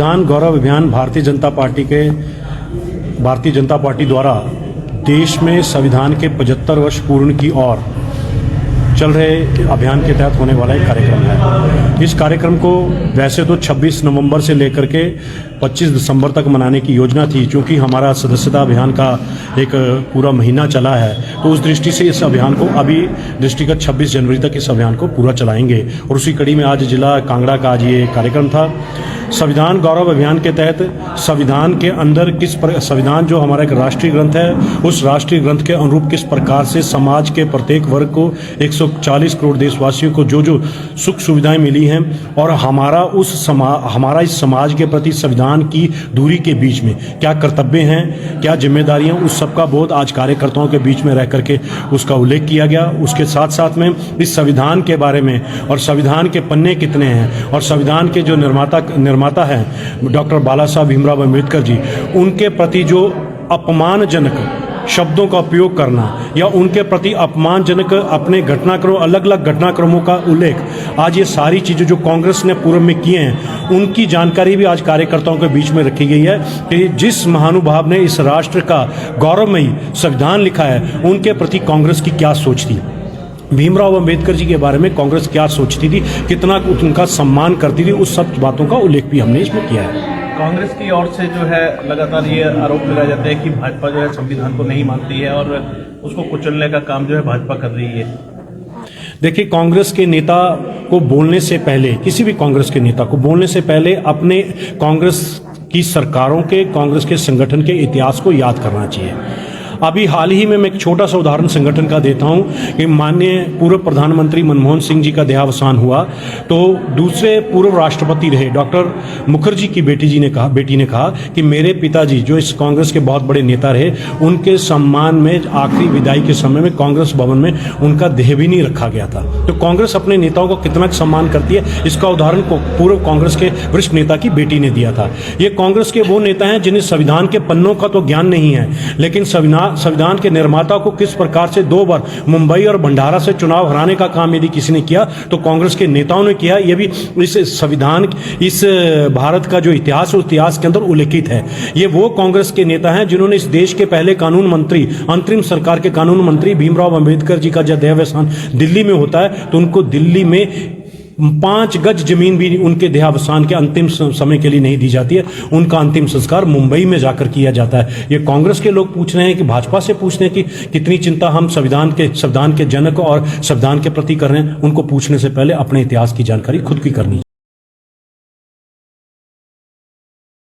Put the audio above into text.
संविधान गौरव अभियान भारतीय जनता पार्टी द्वारा देश में संविधान के 75 वर्ष पूर्ण की ओर चल रहे अभियान के तहत होने वाला एक कार्यक्रम है। इस कार्यक्रम को वैसे तो 26 नवंबर से लेकर के 25 दिसंबर तक मनाने की योजना थी, क्योंकि हमारा सदस्यता अभियान का एक पूरा महीना चला है, तो उस दृष्टि से इस अभियान को अभी दृष्टिगत 26 जनवरी तक इस अभियान को पूरा चलाएंगे। और उसी कड़ी में आज जिला कांगड़ा का आज ये कार्यक्रम था। संविधान गौरव अभियान के तहत संविधान के अंदर संविधान जो हमारा एक राष्ट्रीय ग्रंथ है, उस राष्ट्रीय ग्रंथ के अनुरूप किस प्रकार से समाज के प्रत्येक वर्ग को 140 करोड़ देशवासियों को जो सुख सुविधाएं मिली हैं, और हमारा इस समाज के प्रति संविधान की दूरी के बीच में क्या कर्तव्य हैं, क्या जिम्मेदारियां, उस सबका बोध आज कार्यकर्ताओं के बीच में रह करके उसका उल्लेख किया गया। उसके साथ साथ में इस संविधान के बारे में और संविधान के पन्ने कितने हैं, और संविधान के जो निर्माता हैं डॉक्टर बाला साहब भीमराव अम्बेडकर जी, उनके प्रति जो अपमानजनक शब्दों का उपयोग करना या उनके प्रति अपमानजनक अपने अलग अलग घटनाक्रमों का उल्लेख, आज ये सारी चीज़ें जो कांग्रेस ने पूर्व में किए हैं, उनकी जानकारी भी आज कार्यकर्ताओं के बीच में रखी गई है कि जिस महानुभाव ने इस राष्ट्र का गौरवमयी संविधान लिखा है, उनके प्रति कांग्रेस की क्या सोच थी, भीमराव अम्बेडकर जी के बारे में कांग्रेस क्या सोचती थी, कितना उनका सम्मान करती थी, उस सब बातों का उल्लेख भी हमने इसमें किया है। कांग्रेस की ओर से जो है लगातार ये आरोप लगाया जाता है कि भाजपा जो है संविधान को नहीं मानती है और उसको कुचलने का काम जो है भाजपा कर रही है। देखिए, कांग्रेस के नेता को बोलने से पहले, किसी भी कांग्रेस के नेता को बोलने से पहले अपने कांग्रेस की सरकारों के, कांग्रेस के संगठन के इतिहास को याद करना चाहिए। अभी हाल ही में मैं एक छोटा सा उदाहरण संगठन का देता हूं कि माननीय पूर्व प्रधानमंत्री मनमोहन सिंह जी का देहावसान हुआ, तो दूसरे पूर्व राष्ट्रपति रहे डॉक्टर मुखर्जी की बेटी ने कहा कि मेरे पिताजी जो इस कांग्रेस के बहुत बड़े नेता रहे, उनके सम्मान में आखिरी विदाई के समय में कांग्रेस भवन में उनका देह भी नहीं रखा गया था। तो कांग्रेस अपने नेताओं को कितना सम्मान करती है, इसका उदाहरण पूर्व कांग्रेस के वरिष्ठ नेता की बेटी ने दिया था। ये कांग्रेस के वो नेता हैं जिन्हें संविधान के पन्नों का तो ज्ञान नहीं है, लेकिन संविधान के निर्माता को किस प्रकार से 2 बार मुंबई और भंडारा से चुनाव हराने का काम यदि किसी ने किया तो कांग्रेस के नेताओं ने किया। यह भी इस संविधान, इस भारत का जो इतिहास है, उस इतिहास के अंदर उल्लेखित है। ये वो कांग्रेस के नेता हैं जिन्होंने इस देश के पहले कानून मंत्री, अंतरिम सरकार के कानून मंत्री भीमराव अम्बेडकर जी का जब देहावसान दिल्ली में होता है, तो उनको दिल्ली में 5 गज जमीन भी उनके देहावसान के अंतिम समय के लिए नहीं दी जाती है। उनका अंतिम संस्कार मुंबई में जाकर किया जाता है। ये कांग्रेस के लोग पूछ रहे हैं कि भाजपा से पूछ रहे हैं कि कितनी चिंता हम संविधान के जनक और संविधान के प्रति कर रहे हैं। उनको पूछने से पहले अपने इतिहास की जानकारी खुद की करनी है।